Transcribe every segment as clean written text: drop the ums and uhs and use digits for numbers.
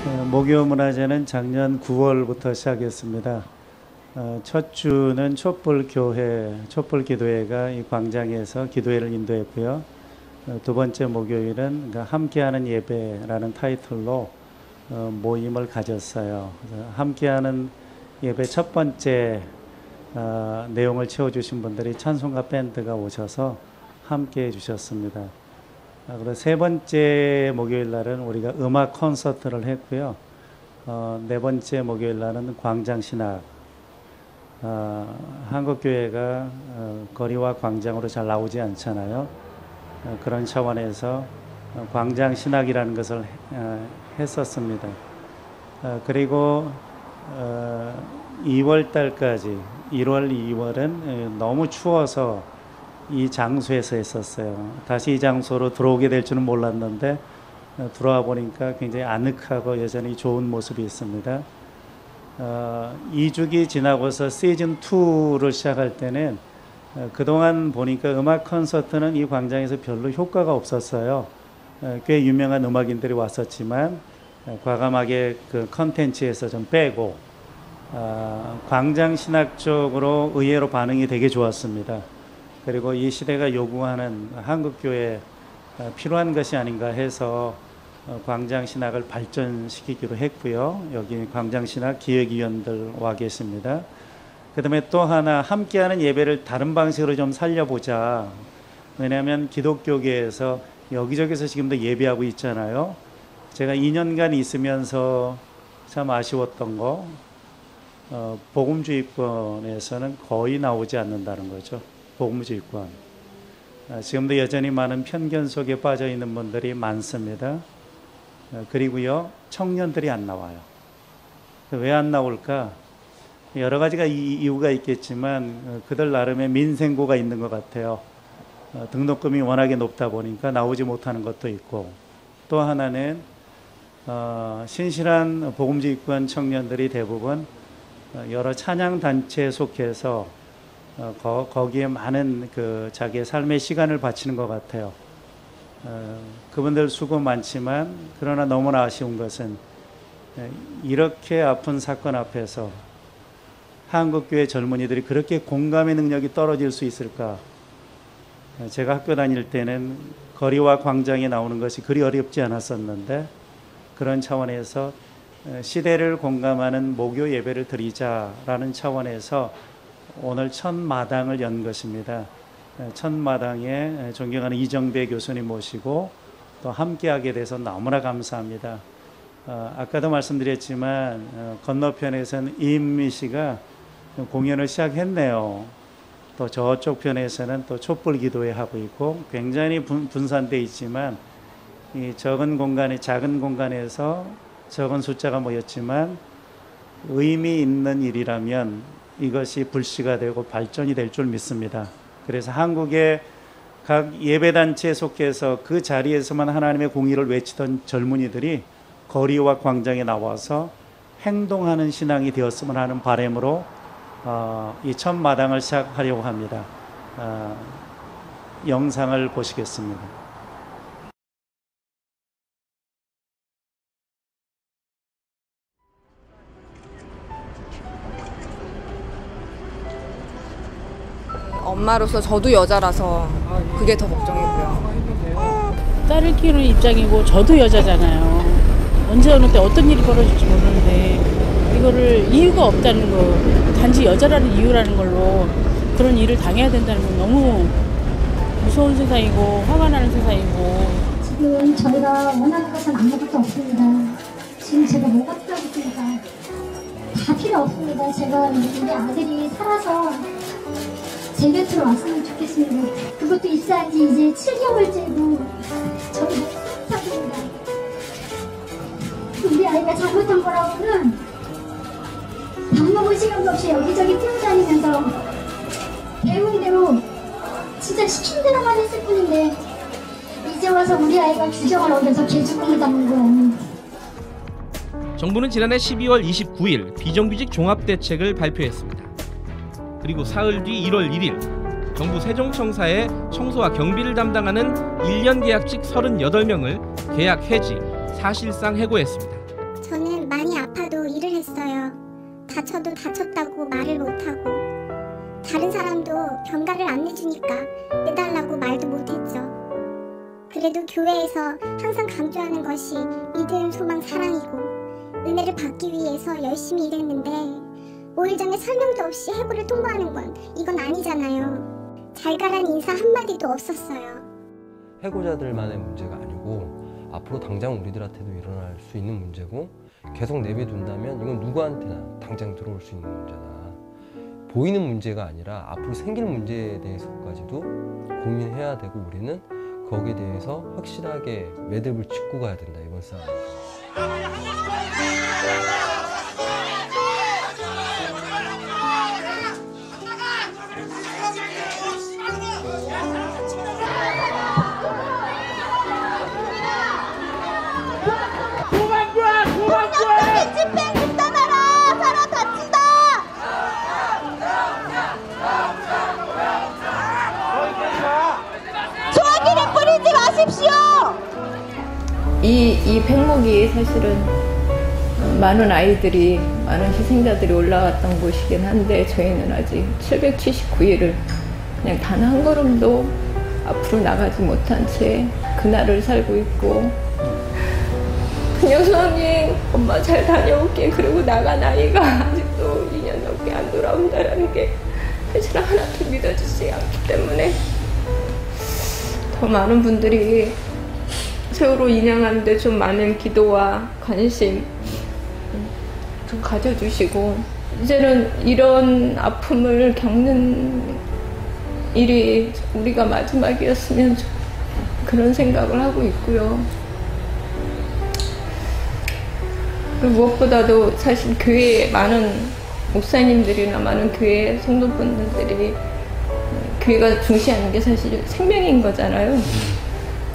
목요문화제는 작년 9월부터 시작했습니다. 첫 주는 촛불기도회가 이 광장에서 기도회를 인도했고요. 두 번째 목요일은 함께하는 예배라는 타이틀로 모임을 가졌어요. 함께하는 예배 첫 번째 내용을 채워주신 분들이 찬송가 밴드가 오셔서 함께해 주셨습니다. 그리고 세 번째 목요일 날은 우리가 음악 콘서트를 했고요. 네 번째 목요일 날은 광장신학. 한국교회가 거리와 광장으로 잘 나오지 않잖아요. 그런 차원에서 광장신학이라는 것을 했었습니다. 그리고 2월 달까지 1월, 2월은 너무 추워서 이 장소에서 했었어요. 다시 이 장소로 들어오게 될 줄은 몰랐는데 들어와 보니까 굉장히 아늑하고 여전히 좋은 모습이 있습니다. 2주기 지나고서 시즌2를 시작할 때는 그동안 보니까 음악 콘서트는 이 광장에서 별로 효과가 없었어요. 꽤 유명한 음악인들이 왔었지만 과감하게 그 컨텐츠에서 좀 빼고 광장 신학 쪽으로 의외로 반응이 되게 좋았습니다. 그리고 이 시대가 요구하는 한국교회에 필요한 것이 아닌가 해서 광장신학을 발전시키기로 했고요. 여기 광장신학 기획위원들 와 계십니다. 그 다음에 또 하나 함께하는 예배를 다른 방식으로 좀 살려보자. 왜냐하면 기독교계에서 여기저기서 지금도 예배하고 있잖아요. 제가 2년간 있으면서 참 아쉬웠던 거, 복음주의권에서는 거의 나오지 않는다는 거죠. 복음주의권. 지금도 여전히 많은 편견 속에 빠져 있는 분들이 많습니다. 그리고요, 청년들이 안 나와요. 왜 안 나올까? 여러 가지가 이유가 있겠지만 그들 나름의 민생고가 있는 것 같아요. 등록금이 워낙에 높다 보니까 나오지 못하는 것도 있고, 또 하나는 신실한 복음주의권 청년들이 대부분 여러 찬양단체에 속해서 거기에 많은 자기의 삶의 시간을 바치는 것 같아요. 그분들 수고 많지만 그러나 너무나 아쉬운 것은 이렇게 아픈 사건 앞에서 한국교회 젊은이들이 그렇게 공감의 능력이 떨어질 수 있을까? 제가 학교 다닐 때는 거리와 광장에 나오는 것이 그리 어렵지 않았었는데 그런 차원에서 시대를 공감하는 목요 예배를 드리자라는 차원에서 오늘 첫 마당을 연 것입니다. 첫 마당에 존경하는 이정배 교수님 모시고 또 함께하게 돼서 너무나 감사합니다. 아까도 말씀드렸지만 건너편에서는 이인미 씨가 공연을 시작했네요. 또 저쪽 편에서는 또 촛불 기도회 하고 있고 굉장히 분산되어 있지만 이 작은 공간에서 적은 숫자가 모였지만 의미 있는 일이라면 이것이 불씨가 되고 발전이 될 줄 믿습니다. 그래서 한국의 각 예배단체에 속해서 그 자리에서만 하나님의 공의를 외치던 젊은이들이 거리와 광장에 나와서 행동하는 신앙이 되었으면 하는 바람으로 이 첫 마당을 시작하려고 합니다. 영상을 보시겠습니다. 엄마로서 저도 여자라서 그게 더 걱정이고요. 딸을 키우는 입장이고 저도 여자잖아요. 언제 어느 때 어떤 일이 벌어질지 모르는데 이거를 이유가 없다는 거, 단지 여자라는 이유라는 걸로 그런 일을 당해야 된다는 건 너무 무서운 세상이고 화가 나는 세상이고. 지금 저희가 원하는 것은 아무것도 없습니다. 지금 제가 뭐가 필요합니까? 다 필요 없습니다. 제가 우리 아들이 살아서 제 곁으로 왔으면 좋겠습니다. 그것도 입사한 지 이제 7개월째고 저희 못합니다. 우리 아이가 잘못한 거라고는 밥 먹을 시간도 없이 여기저기 뛰어다니면서 배운 대로 진짜 시킨 대로만 했을 뿐인데 이제 와서 우리 아이가 규정을 어겨서 개죽음을 담는 거예요. 정부는 지난해 12월 29일 비정규직 종합대책을 발표했습니다. 그리고 사흘 뒤 1월 1일 정부 세종청사에 청소와 경비를 담당하는 1년 계약직 38명을 계약 해지, 사실상 해고했습니다. 저는 많이 아파도 일을 했어요. 다쳐도 다쳤다고 말을 못하고, 다른 사람도 병가를 안 내주니까 내달라고 말도 못했죠. 그래도 교회에서 항상 강조하는 것이 믿음, 소망, 사랑이고 은혜를 받기 위해서 열심히 일했는데 5일 전에 설명도 없이 해고를 통보하는 건 이건 아니잖아요. 잘 가란 인사 한마디도 없었어요. 해고자들만의 문제가 아니고 앞으로 당장 우리들한테도 일어날 수 있는 문제고, 계속 내비둔다면 이건 누구한테나 당장 들어올 수 있는 문제다. 보이는 문제가 아니라 앞으로 생길 문제에 대해서까지도 고민해야 되고, 우리는 거기에 대해서 확실하게 매듭을 짚고 가야 된다, 이번 싸움. 이 팽목이 사실은 많은 아이들이, 많은 희생자들이 올라왔던 곳이긴 한데, 저희는 아직 779일을 그냥 단 한 걸음도 앞으로 나가지 못한 채 그날을 살고 있고, 그냥 수학여행 엄마 잘 다녀올게, 그리고 나간 아이가 아직도 2년 넘게 안 돌아온다라는 게 사실 하나도 믿어지지 않기 때문에 더 많은 분들이 세월호 인양하는데 좀 많은 기도와 관심 좀 가져주시고, 이제는 이런 아픔을 겪는 일이 우리가 마지막이었으면 그런 생각을 하고 있고요. 그리고 무엇보다도 사실 교회에 많은 목사님들이나 많은 교회 성도분들이 교회가 중시하는 게 사실 생명인 거잖아요.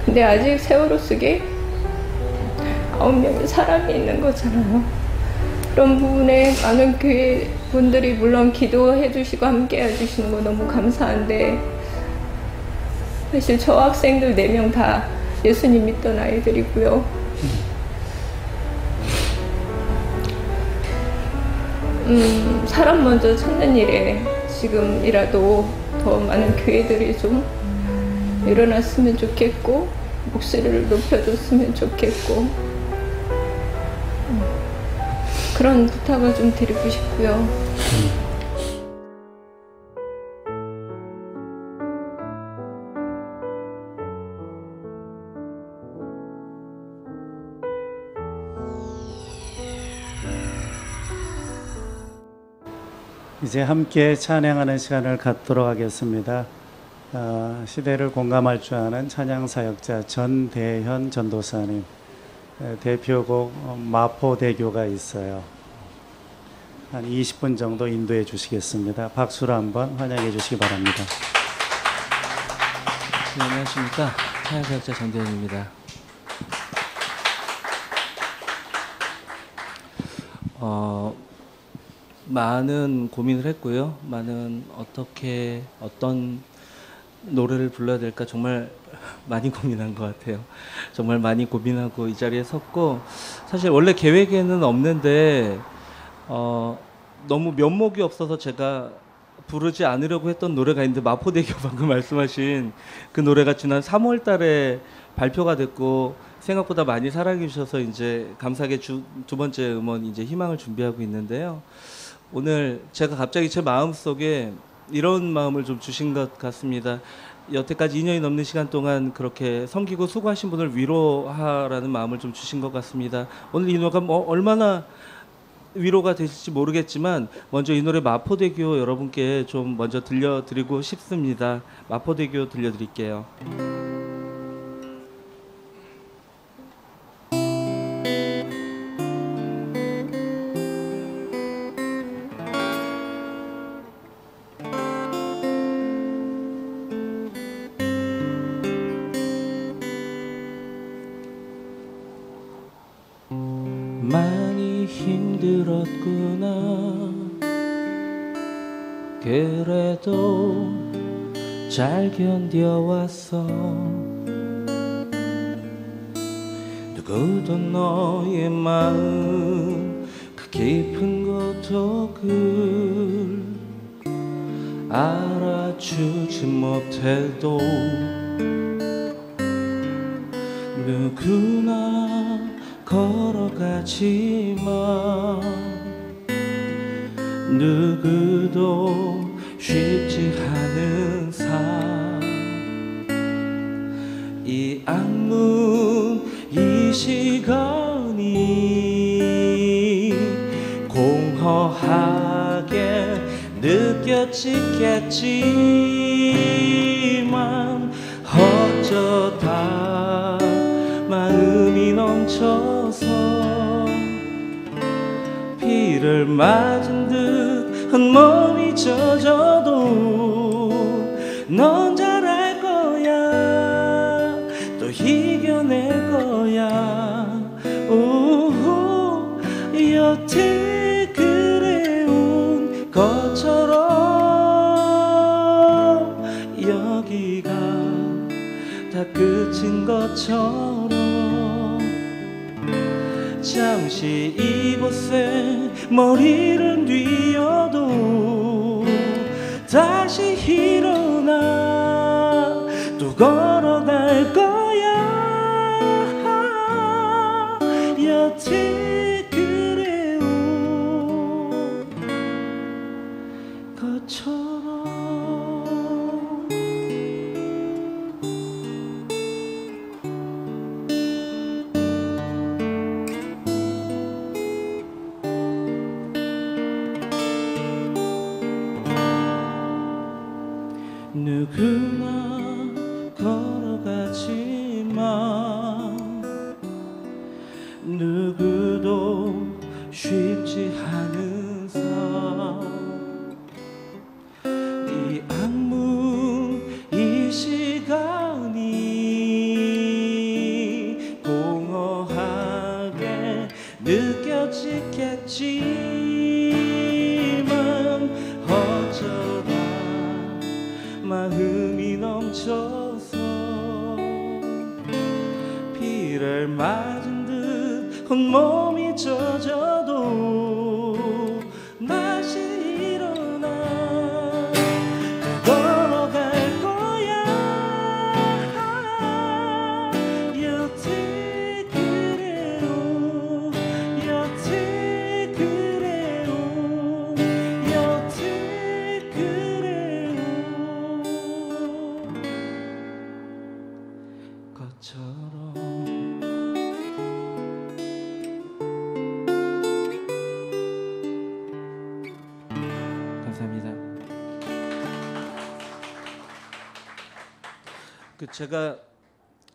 근데 아직 세월호 속에 9명의 사람이 있는 거잖아요. 그런 부분에 많은 교회 분들이 물론 기도해 주시고 함께 해주시는 거 너무 감사한데, 사실 저 학생들 4명 다 예수님 믿던 아이들이고요. 사람 먼저 찾는 일에 지금이라도 더 많은 교회들이 좀 일어났으면 좋겠고, 목소리를 높여줬으면 좋겠고, 그런 부탁을 좀 드리고 싶고요. 이제 함께 찬양하는 시간을 갖도록 하겠습니다. 시대를 공감할 줄 아는 찬양사역자 전대현 전도사님, 대표곡 마포대교가 있어요. 한 20분 정도 인도해 주시겠습니다. 박수로 한번 환영해 주시기 바랍니다. 네, 안녕하십니까. 찬양사역자 전대현입니다. 많은 고민을 했고요. 어떤 노래를 불러야 될까 정말 많이 고민한 것 같아요. 정말 많이 고민하고 이 자리에 섰고, 사실 원래 계획에는 없는데 너무 면목이 없어서 제가 부르지 않으려고 했던 노래가 있는데, 마포대교 방금 말씀하신 그 노래가 지난 3월 달에 발표가 됐고, 생각보다 많이 사랑해 주셔서 이제 감사하게 두 번째 음원 이제 희망을 준비하고 있는데요. 오늘 제가 갑자기 제 마음속에 이런 마음을 좀 주신 것 같습니다. 여태까지 2년이 넘는 시간 동안 그렇게 섬기고 수고하신 분을 위로하라는 마음을 좀 주신 것 같습니다. 오늘 이 노래가 얼마나 위로가 되실지 모르겠지만, 먼저 이 노래 마포대교 여러분께 좀 먼저 들려드리고 싶습니다. 마포대교 들려드릴게요. 많이 힘들었구나. 그래도 잘 견뎌왔어. 누구도 너의 마음 알아주지 못해도 누구나 걸어가지만 누구도 쉽지 않은 삶. 이 악문 이 시간이 공허하게 느껴지겠지만 어쩌다 마음이 넘쳐서 비를 맞은 듯 온몸이 젖어도 넌 잘할 거야. 또 이겨낼 거야. 오호, 여태 그래온 것처럼 여기가 다 끝인 것처럼 잠시 이곳에 머리를 뉘어도 다시 일어나 또 걸어갈 거야. 여태 그래온 것처럼 누구나 걸어가지만 누구도 쉽지 않은 삶. 이 악문 이 시간이 공허하게 느껴지겠지만 어쩌다 마음이 넘쳐서 비를 맞은 듯 온몸이 젖어도 다시 일어나 또 걸어갈 거야. 여태 그래요. 여태 그래요. 여태 그래요. 것처럼 감사합니다. 제가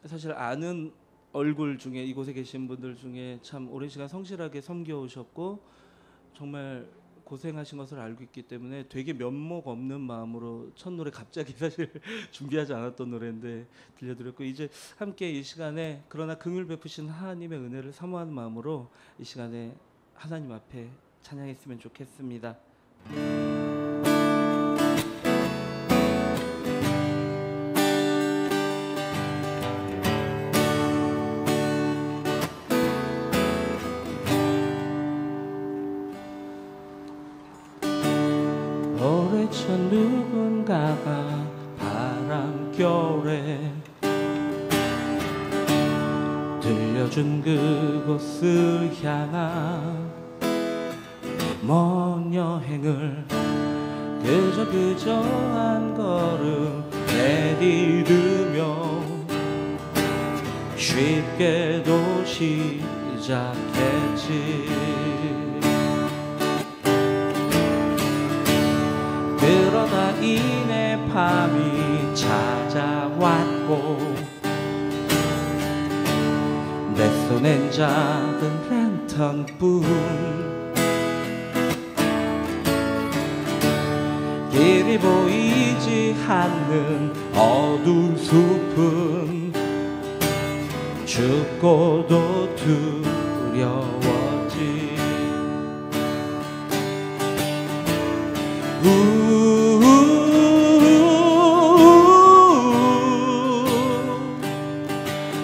사실 아는 얼굴 중에 이곳에 계신 분들 중에 참 오랜 시간 성실하게 섬겨오셨고 정말 고생하신 것을 알고 있기 때문에 되게 면목 없는 마음으로 첫 노래 갑자기 사실 준비하지 않았던 노래인데 들려드렸고 이제 함께 이 시간에 그러나 긍휼 베푸신 하나님의 은혜를 사모하는 마음으로 이 시간에 하나님 앞에 찬양했으면 좋겠습니다. 오래전 누군가가 바람결에 들려준 그곳을 향한 먼 여행을 그저 한 걸음 내디디며 쉽게도 시작했지. 그러다 이내 밤이 찾아왔고 내 손엔 작은 랜턴뿐 길이 보이지 않는 어두운 숲은 춥고도 두려웠지.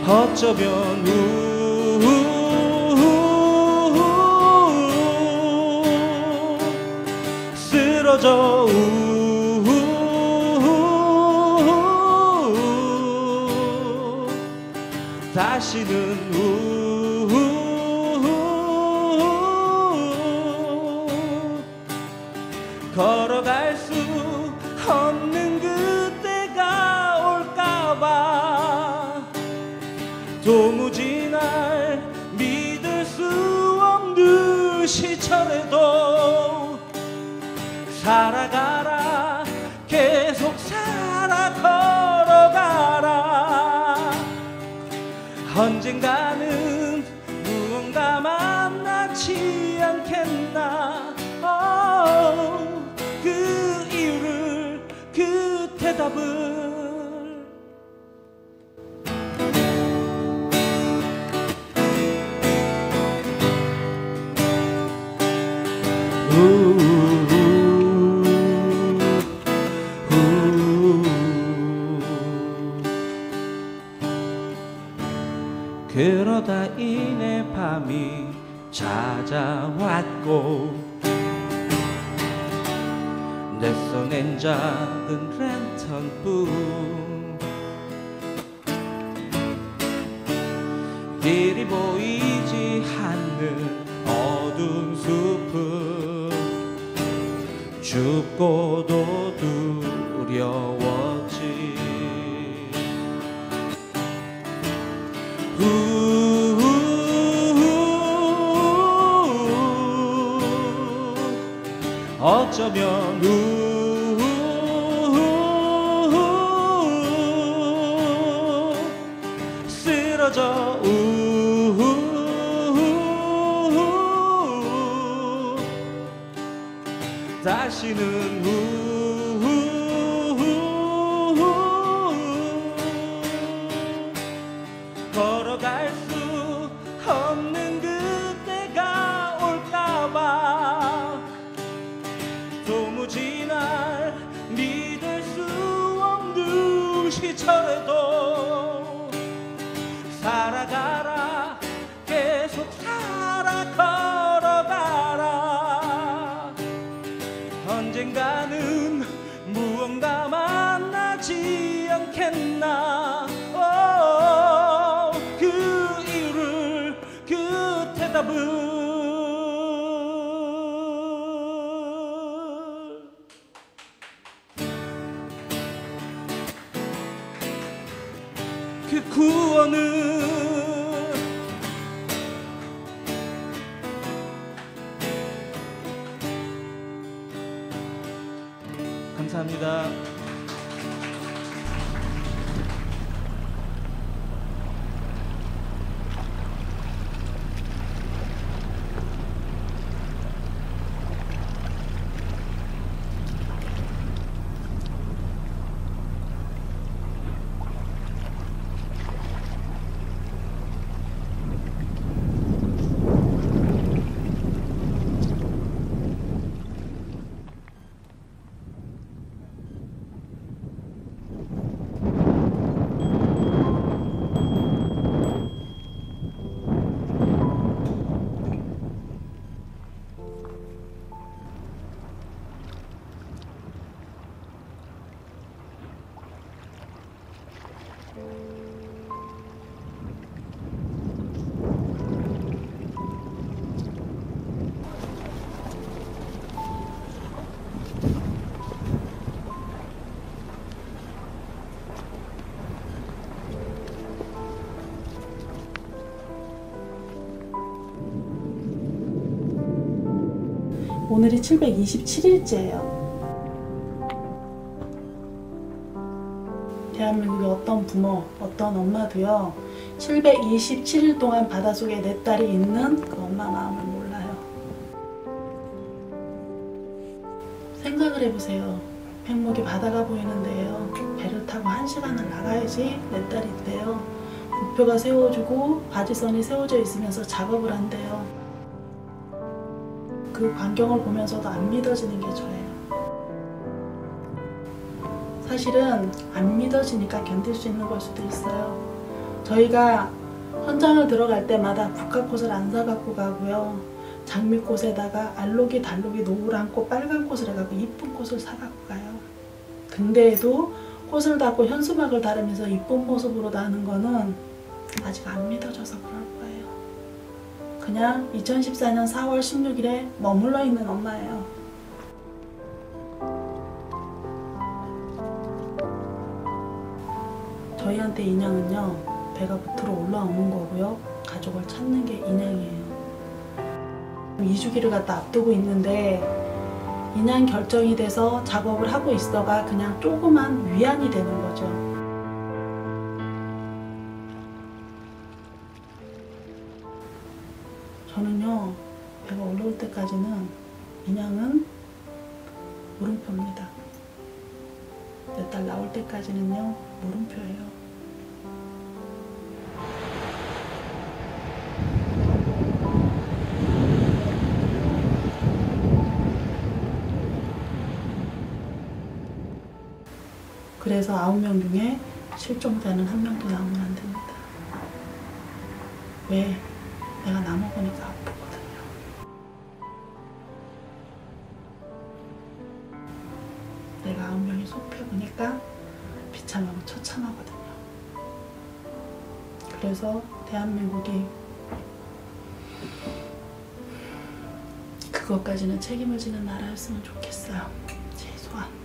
어쩌면 쓰러져 살아가라 계속 살아 걸어가라 언젠가는 무언가 만나지 않겠나 그 이유를 그 대답을 그러다 이내 밤이 찾아왔고 내 손엔 작은 랜턴뿐 길이 보이지 않는 어두운 숲은 춥고도 두려웠지 어쩌면 쓰러져 다시는 걸어갈 수 없는 그때가 올까봐 도무지 날 믿을 수 없는 시절에도 살아가라 계속 살아 걸어가라 언젠가는 무언가 만나지 않겠나 그 이유를 그 대답을 그 구원은 감사합니다. 오늘이 727일째예요. 대한민국의 어떤 부모, 어떤 엄마도요 727일 동안 바닷속에 내 딸이 있는 그 엄마 마음을 몰라요. 생각을 해보세요. 팽목이 바다가 보이는데요 배를 타고 1시간을 나가야지 내 딸이 있대요. 우표가 세워주고 바지선이 세워져 있으면서 작업을 한대요. 그 광경을 보면서도 안 믿어지는 게 저예요. 사실은 안 믿어지니까 견딜 수 있는 걸 수도 있어요. 저희가 현장을 들어갈 때마다 북한꽃을 안 사갖고 가고요. 장미꽃에다가 알록이 달록이 노란 꽃, 빨간 꽃을 해갖고 이쁜 꽃을 사갖고 가요. 근데도 꽃을 닫고 현수막을 달으면서 이쁜 모습으로 나는 거는 아직 안 믿어져서 그럴 거예요. 그냥 2014년 4월 16일에 머물러 있는 엄마예요. 저희한테 인양은요 배가 붙들어 올라오는 거고요 가족을 찾는 게 인양이에요. 2주기를 갖다 앞두고 있는데 인양 결정이 돼서 작업을 하고 있어가 그냥 조그만 위안이 되는 거죠. 저는요, 배가 올라올 때까지는 인양은 물음표입니다. 내 딸 나올 때까지는요, 물음표예요. 그래서 9명 중에 실종자는 1명도 나오면 안 됩니다. 왜? 내가 나먹으니까 아프거든요. 내가 9명이 속펴보니까 비참하고 처참하거든요. 그래서 대한민국이 그것까지는 책임을 지는 나라였으면 좋겠어요. 최소한.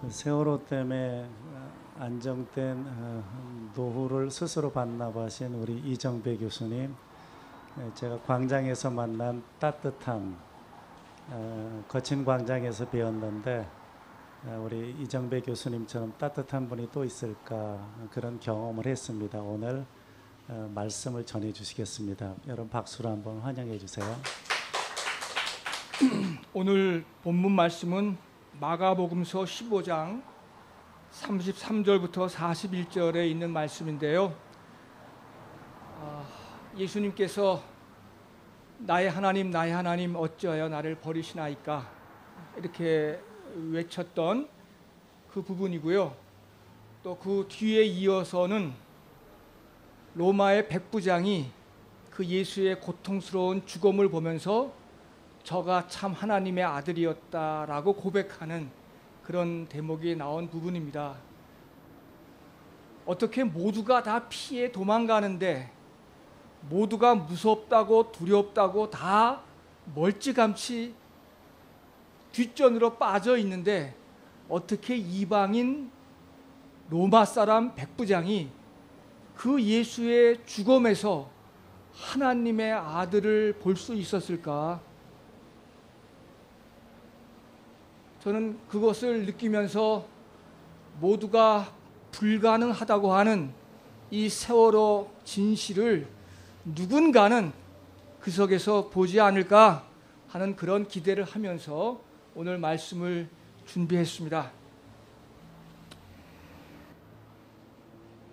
세월호 때문에 안정된 노후를 스스로 반납하신 우리 이정배 교수님, 제가 광장에서 만난 따뜻함, 거친 광장에서 배웠는데 우리 이정배 교수님처럼 따뜻한 분이 또 있을까, 그런 경험을 했습니다. 오늘 말씀을 전해 주시겠습니다. 여러분 박수로 한번 환영해 주세요. 오늘 본문 말씀은 마가복음서 15장 33절부터 41절에 있는 말씀인데요. 예수님께서 나의 하나님 어찌하여 나를 버리시나이까 이렇게 외쳤던 그 부분이고요. 또 그 뒤에 이어서는 로마의 백부장이 그 예수의 고통스러운 죽음을 보면서 저가 참 하나님의 아들이었다라고 고백하는 그런 대목이 나온 부분입니다. 어떻게 모두가 다 피해 도망가는데, 모두가 무섭다고 두렵다고 다 멀찌감치 뒷전으로 빠져 있는데, 어떻게 이방인 로마 사람 백부장이 그 예수의 죽음에서 하나님의 아들을 볼 수 있었을까? 저는 그것을 느끼면서 모두가 불가능하다고 하는 이 세월호 진실을 누군가는 그 속에서 보지 않을까 하는 그런 기대를 하면서 오늘 말씀을 준비했습니다.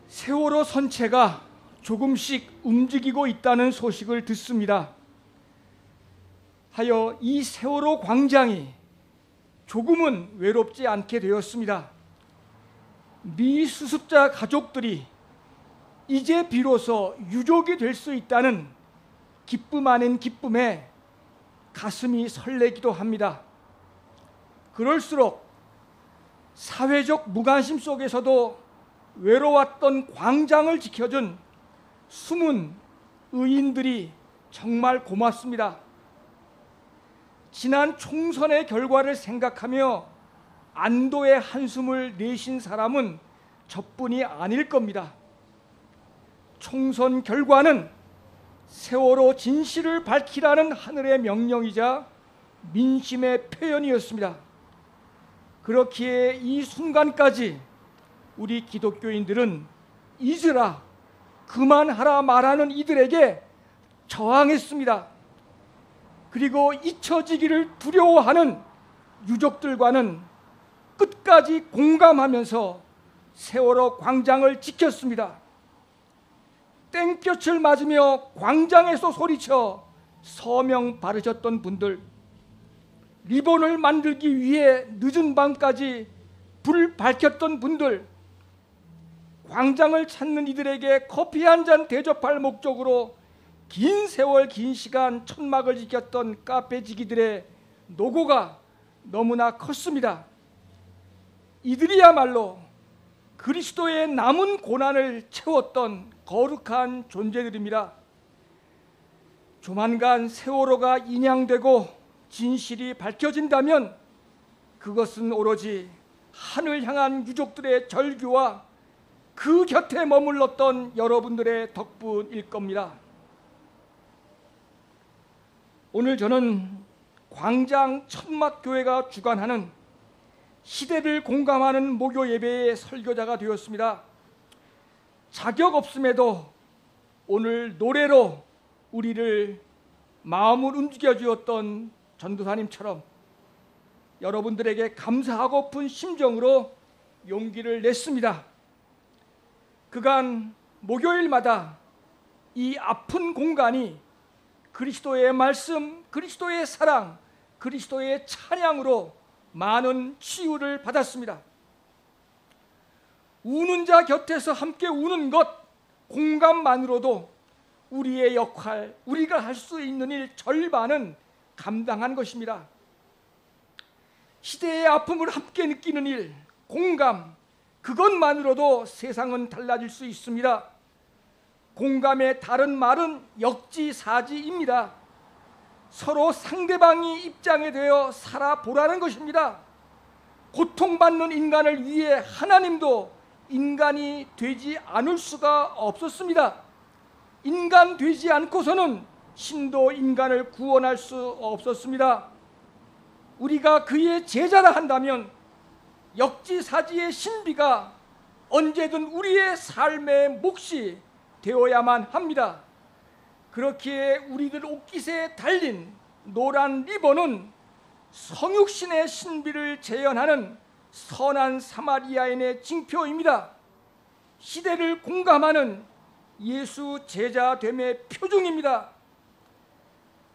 세월호 선체가 조금씩 움직이고 있다는 소식을 듣습니다. 하여 이 세월호 광장이 조금은 외롭지 않게 되었습니다. 미수습자 가족들이 이제 비로소 유족이 될 수 있다는 기쁨 아닌 기쁨에 가슴이 설레기도 합니다. 그럴수록 사회적 무관심 속에서도 외로웠던 광장을 지켜준 숨은 의인들이 정말 고맙습니다. 지난 총선의 결과를 생각하며 안도의 한숨을 내신 사람은 저뿐이 아닐 겁니다. 총선 결과는 세월호 진실을 밝히라는 하늘의 명령이자 민심의 표현이었습니다. 그렇기에 이 순간까지 우리 기독교인들은 잊으라, 그만하라 말하는 이들에게 저항했습니다. 그리고 잊혀지기를 두려워하는 유족들과는 끝까지 공감하면서 세월호 광장을 지켰습니다. 땡볕을 맞으며 광장에서 소리쳐 서명 바르셨던 분들, 리본을 만들기 위해 늦은 밤까지 불 밝혔던 분들, 광장을 찾는 이들에게 커피 한 잔 대접할 목적으로 긴 세월 긴 시간 천막을 지켰던 카페지기들의 노고가 너무나 컸습니다. 이들이야말로 그리스도의 남은 고난을 채웠던 거룩한 존재들입니다. 조만간 세월호가 인양되고 진실이 밝혀진다면 그것은 오로지 하늘 향한 유족들의 절규와 그 곁에 머물렀던 여러분들의 덕분일 겁니다. 오늘 저는 광장 천막교회가 주관하는 시대를 공감하는 목요 예배의 설교자가 되었습니다. 자격 없음에도 오늘 노래로 우리를 마음을 움직여 주었던 전도사님처럼 여러분들에게 감사하고픈 심정으로 용기를 냈습니다. 그간 목요일마다 이 아픈 공간이 그리스도의 말씀, 그리스도의 사랑, 그리스도의 찬양으로 많은 치유를 받았습니다. 우는 자 곁에서 함께 우는 것, 공감만으로도 우리의 역할, 우리가 할 수 있는 일 절반은 감당한 것입니다. 시대의 아픔을 함께 느끼는 일, 공감, 그것만으로도 세상은 달라질 수 있습니다. 공감의 다른 말은 역지사지입니다. 서로 상대방이 입장에 되어 살아보라는 것입니다. 고통받는 인간을 위해 하나님도 인간이 되지 않을 수가 없었습니다. 인간 되지 않고서는 신도 인간을 구원할 수 없었습니다. 우리가 그의 제자라 한다면 역지사지의 신비가 언제든 우리의 삶의 몫이 되어야만 합니다. 그렇기에 우리들 옷깃에 달린 노란 리본은 성육신의 신비를 재현하는 선한 사마리아인의 징표입니다. 시대를 공감하는 예수 제자됨의 표징입니다.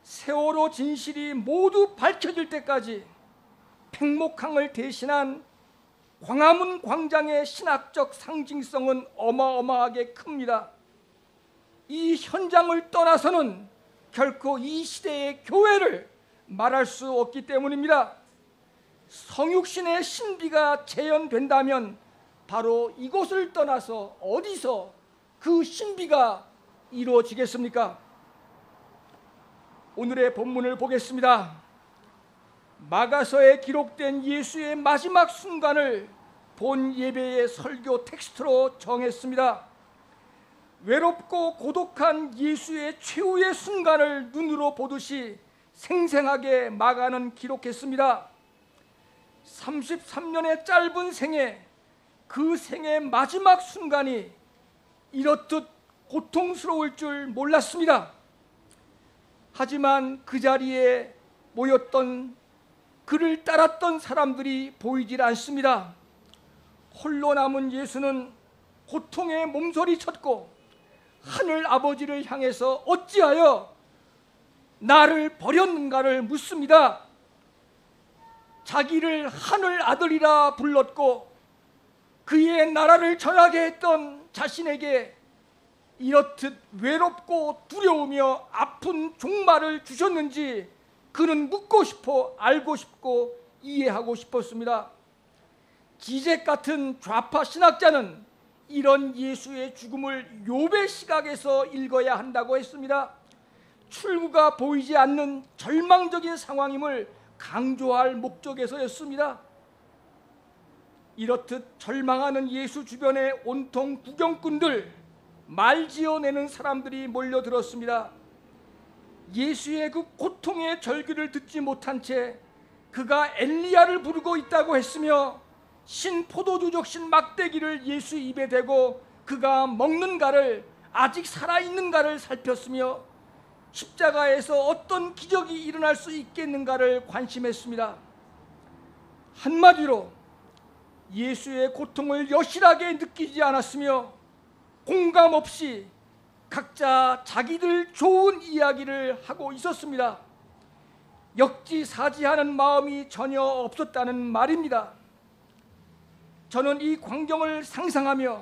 세월호 진실이 모두 밝혀질 때까지 팽목항을 대신한 광화문 광장의 신학적 상징성은 어마어마하게 큽니다. 이 현장을 떠나서는 결코 이 시대의 교회를 말할 수 없기 때문입니다. 성육신의 신비가 재현된다면 바로 이곳을 떠나서 어디서 그 신비가 이루어지겠습니까? 오늘의 본문을 보겠습니다. 마가서에 기록된 예수의 마지막 순간을 본 예배의 설교 텍스트로 정했습니다. 외롭고 고독한 예수의 최후의 순간을 눈으로 보듯이 생생하게 마가는 기록했습니다. 33년의 짧은 생애, 그 생의 마지막 순간이 이렇듯 고통스러울 줄 몰랐습니다. 하지만 그 자리에 모였던 그를 따랐던 사람들이 보이질 않습니다. 홀로 남은 예수는 고통에 몸서리쳤고 하늘 아버지를 향해서 어찌하여 나를 버렸는가를 묻습니다. 자기를 하늘 아들이라 불렀고 그의 나라를 전하게 했던 자신에게 이렇듯 외롭고 두려우며 아픈 종말을 주셨는지 그는 묻고 싶어 알고 싶고 이해하고 싶었습니다. 기적 같은 좌파 신학자는 이런 예수의 죽음을 욥의 시각에서 읽어야 한다고 했습니다. 출구가 보이지 않는 절망적인 상황임을 강조할 목적에서였습니다. 이렇듯 절망하는 예수 주변에 온통 구경꾼들, 말 지어내는 사람들이 몰려들었습니다. 예수의 그 고통의 절규를 듣지 못한 채 그가 엘리야를 부르고 있다고 했으며 신포도주 적신 막대기를 예수 입에 대고 그가 먹는가를, 아직 살아있는가를 살폈으며 십자가에서 어떤 기적이 일어날 수 있겠는가를 관심했습니다. 한마디로 예수의 고통을 여실하게 느끼지 않았으며 공감 없이 각자 자기들 좋은 이야기를 하고 있었습니다. 역지사지하는 마음이 전혀 없었다는 말입니다. 저는 이 광경을 상상하며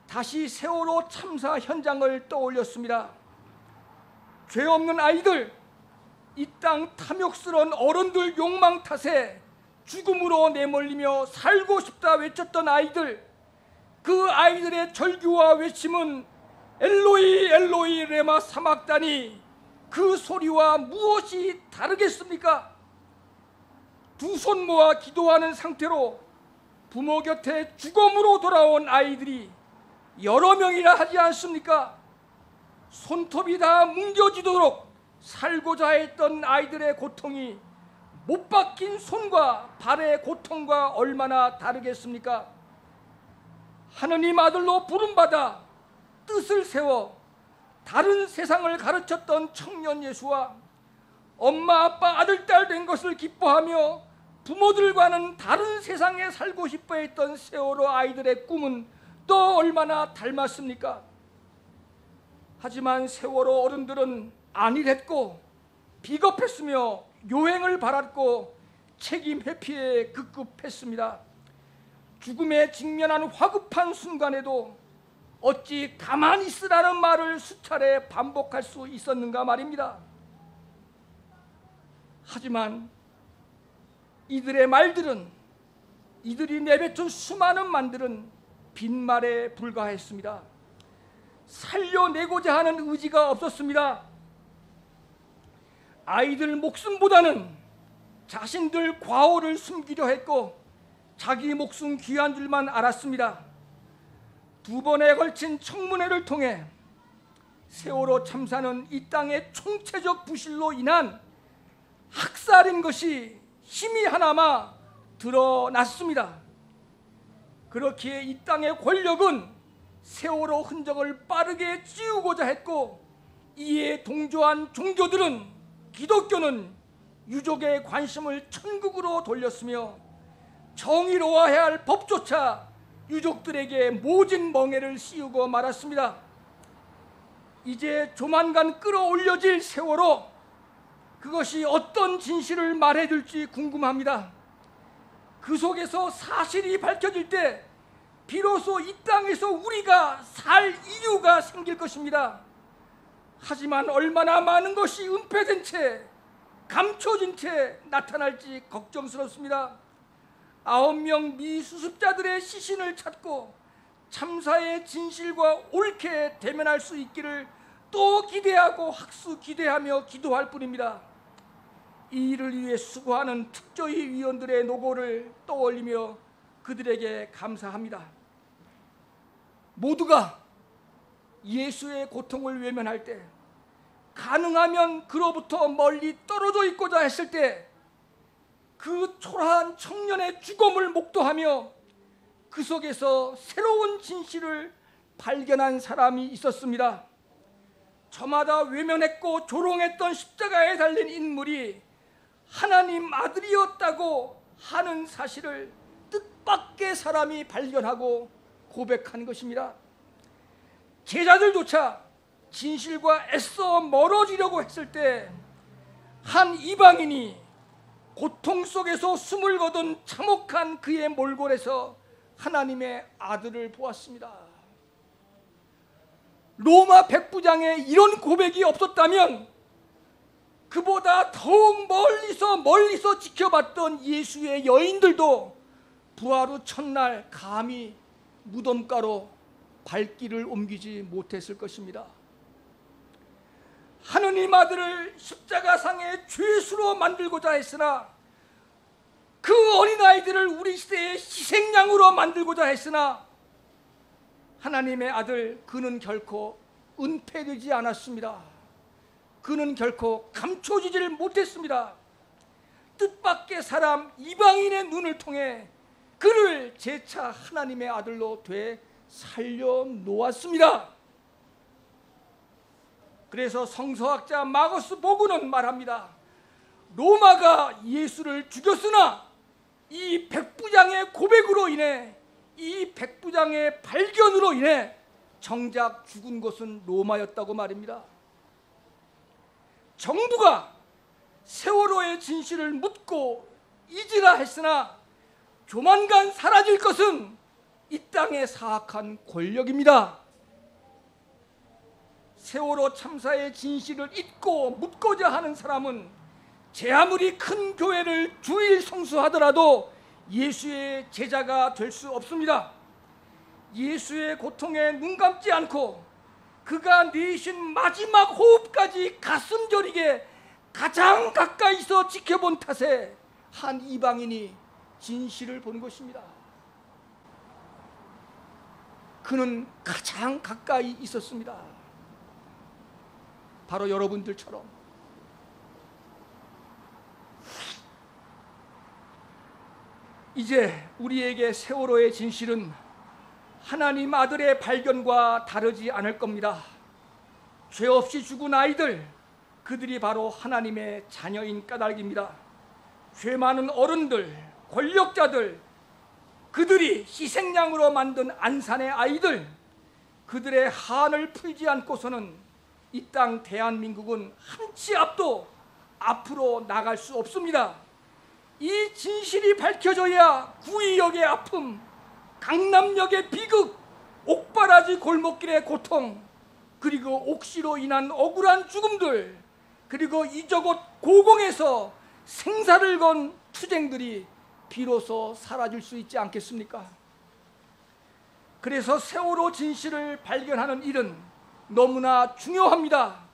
다시 세월호 참사 현장을 떠올렸습니다. 죄 없는 아이들, 이 땅 탐욕스러운 어른들 욕망 탓에 죽음으로 내몰리며 살고 싶다 외쳤던 아이들, 아이들의 절규와 외침은 엘로이 엘로이 레마 사막다니, 그 소리와 무엇이 다르겠습니까? 두 손 모아 기도하는 상태로 부모 곁에 죽음으로 돌아온 아이들이 여러 명이나 하지 않습니까? 손톱이 다 뭉개지도록 살고자 했던 아이들의 고통이 못 박힌 손과 발의 고통과 얼마나 다르겠습니까? 하느님 아들로 부름받아 뜻을 세워 다른 세상을 가르쳤던 청년 예수와 엄마 아빠 아들 딸 된 것을 기뻐하며 부모들과는 다른 세상에 살고 싶어 했던 세월호 아이들의 꿈은 또 얼마나 닮았습니까? 하지만 세월호 어른들은 안일했고 비겁했으며 요행을 바랐고 책임 회피에 급급했습니다. 죽음에 직면한 화급한 순간에도 어찌 가만히 있으라는 말을 수차례 반복할 수 있었는가 말입니다. 하지만 이들의 말들은, 이들이 내뱉은 수많은 말들은 빈말에 불과했습니다. 살려내고자 하는 의지가 없었습니다. 아이들 목숨보다는 자신들 과오를 숨기려 했고 자기 목숨 귀한 줄만 알았습니다. 두 번에 걸친 청문회를 통해 세월호 참사는 이 땅의 총체적 부실로 인한 학살인 것이 힘이 하나마 드러났습니다. 그렇기에 이 땅의 권력은 세월호 흔적을 빠르게 지우고자 했고, 이에 동조한 종교들은, 기독교는 유족의 관심을 천국으로 돌렸으며 정의로워야 할 법조차 유족들에게 모진 멍해를 씌우고 말았습니다. 이제 조만간 끌어올려질 세월호, 그것이 어떤 진실을 말해줄지 궁금합니다. 그 속에서 사실이 밝혀질 때 비로소 이 땅에서 우리가 살 이유가 생길 것입니다. 하지만 얼마나 많은 것이 은폐된 채, 감춰진 채 나타날지 걱정스럽습니다. 9명 미수습자들의 시신을 찾고 참사의 진실과 옳게 대면할 수 있기를 또 기대하고 학수 기대하며 기도할 뿐입니다. 이 일을 위해 수고하는 특조위 위원들의 노고를 떠올리며 그들에게 감사합니다. 모두가 예수의 고통을 외면할 때, 가능하면 그로부터 멀리 떨어져 있고자 했을 때, 그 초라한 청년의 죽음을 목도하며 그 속에서 새로운 진실을 발견한 사람이 있었습니다. 저마다 외면했고 조롱했던 십자가에 달린 인물이 하나님 아들이었다고 하는 사실을 뜻밖의 사람이 발견하고 고백한 것입니다. 제자들조차 진실과 애써 멀어지려고 했을 때 한 이방인이 고통 속에서 숨을 거둔 참혹한 그의 몰골에서 하나님의 아들을 보았습니다. 로마 백부장의 이런 고백이 없었다면 그보다 더욱 멀리서 지켜봤던 예수의 여인들도 부활 후 첫날 감히 무덤가로 발길을 옮기지 못했을 것입니다. 하느님 아들을 십자가상의 죄수로 만들고자 했으나, 그 어린아이들을 우리 시대의 희생양으로 만들고자 했으나, 하나님의 아들, 그는 결코 은폐되지 않았습니다. 그는 결코 감춰지지를 못했습니다. 뜻밖의 사람 이방인의 눈을 통해 그를 재차 하나님의 아들로 돼 살려놓았습니다. 그래서 성서학자 마거스 보그는 말합니다. 로마가 예수를 죽였으나 이 백부장의 고백으로 인해, 이 백부장의 발견으로 인해 정작 죽은 것은 로마였다고 말입니다. 정부가 세월호의 진실을 묻고 잊으라 했으나 조만간 사라질 것은 이 땅의 사악한 권력입니다. 세월호 참사의 진실을 잊고 묻고자 하는 사람은 제 아무리 큰 교회를 주일 성수하더라도 예수의 제자가 될 수 없습니다. 예수의 고통에 눈 감지 않고 그가 내쉬는 마지막 호흡까지 가슴 저리게 가장 가까이서 지켜본 탓에 한 이방인이 진실을 본 것입니다. 그는 가장 가까이 있었습니다. 바로 여러분들처럼. 이제 우리에게 세월호의 진실은 하나님 아들의 발견과 다르지 않을 겁니다. 죄 없이 죽은 아이들, 그들이 바로 하나님의 자녀인 까닭입니다. 죄 많은 어른들, 권력자들, 그들이 희생양으로 만든 안산의 아이들, 그들의 한을 풀지 않고서는 이 땅 대한민국은 한 치 앞도 앞으로 나갈 수 없습니다. 이 진실이 밝혀져야 구의역의 아픔, 강남역의 비극, 옥바라지 골목길의 고통, 그리고 옥시로 인한 억울한 죽음들, 그리고 이저곳 고공에서 생사를 건 투쟁들이 비로소 사라질 수 있지 않겠습니까? 그래서 세월호 진실을 발견하는 일은 너무나 중요합니다.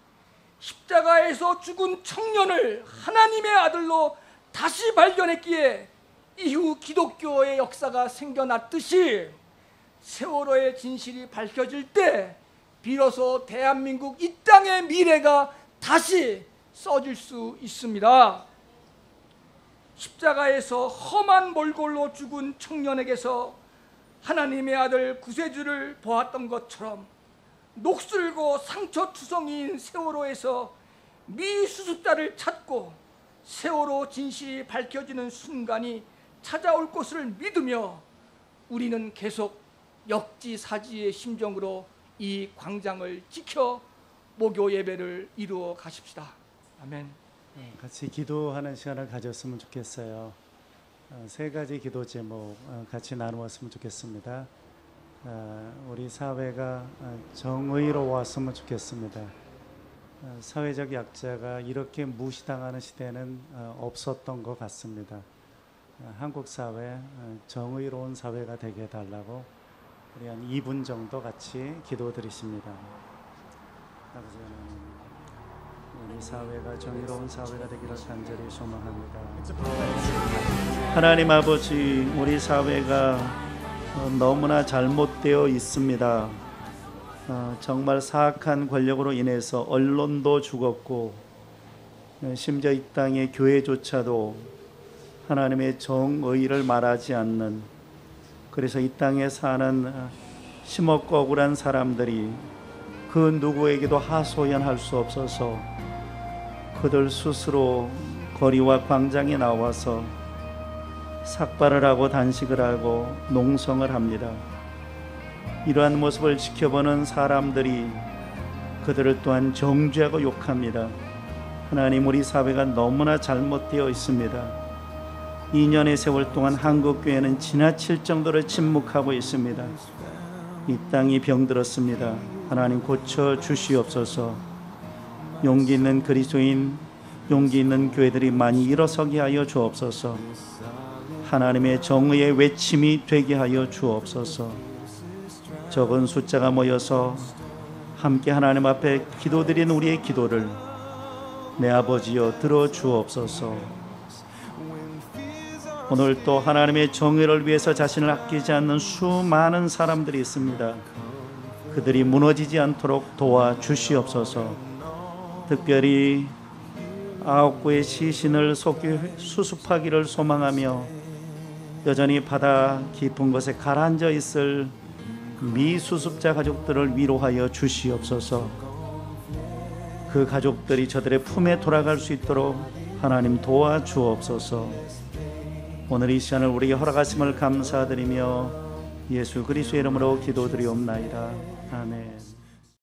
십자가에서 죽은 청년을 하나님의 아들로 다시 발견했기에 이후 기독교의 역사가 생겨났듯이 세월호의 진실이 밝혀질 때 비로소 대한민국 이 땅의 미래가 다시 써질 수 있습니다. 십자가에서 험한 몰골로 죽은 청년에게서 하나님의 아들 구세주를 보았던 것처럼 녹슬고 상처투성이인 세월호에서 미수습자를 찾고 세월호 진실이 밝혀지는 순간이 찾아올 것을 믿으며 우리는 계속 역지사지의 심정으로 이 광장을 지켜 목요 예배를 이루어 가십시다. 아멘. 같이 기도하는 시간을 가졌으면 좋겠어요. 세 가지 기도 제목 같이 나누었으면 좋겠습니다. 우리 사회가 정의로웠으면 좋겠습니다. 사회적 약자가 이렇게 무시당하는 시대는 없었던 것 같습니다. 한국 사회 정의로운 사회가 되게 해달라고 우리 한 2분 정도 같이 기도드리십니다. 아버지 하나님, 우리 사회가 정의로운 사회가 되기를 간절히 소망합니다. 하나님 아버지, 우리 사회가 너무나 잘못되어 있습니다. 정말 사악한 권력으로 인해서 언론도 죽었고 심지어 이 땅의 교회조차도 하나님의 정의를 말하지 않는, 그래서 이 땅에 사는 심없고 억울한 사람들이 그 누구에게도 하소연할 수 없어서 그들 스스로 거리와 광장에 나와서 삭발을 하고 단식을 하고 농성을 합니다. 이러한 모습을 지켜보는 사람들이 그들을 또한 정죄하고 욕합니다. 하나님, 우리 사회가 너무나 잘못되어 있습니다. 2년의 세월 동안 한국교회는 지나칠 정도로 침묵하고 있습니다. 이 땅이 병들었습니다. 하나님, 고쳐 주시옵소서. 용기 있는 그리스도인, 용기 있는 교회들이 많이 일어서게 하여 주옵소서. 하나님의 정의의 외침이 되게 하여 주옵소서. 적은 숫자가 모여서 함께 하나님 앞에 기도드리는 우리의 기도를 내 아버지여 들어 주옵소서. 오늘 또 하나님의 정의를 위해서 자신을 아끼지 않는 수많은 사람들이 있습니다. 그들이 무너지지 않도록 도와주시옵소서. 특별히 9구의 시신을 속히 수습하기를 소망하며 여전히 바다 깊은 곳에 가라앉아 있을 미수습자 가족들을 위로하여 주시옵소서. 그 가족들이 저들의 품에 돌아갈 수 있도록 하나님 도와주옵소서. 오늘 이 시간을 우리에게 허락하심을 감사드리며 예수 그리스도의 이름으로 기도드리옵나이다. 아멘.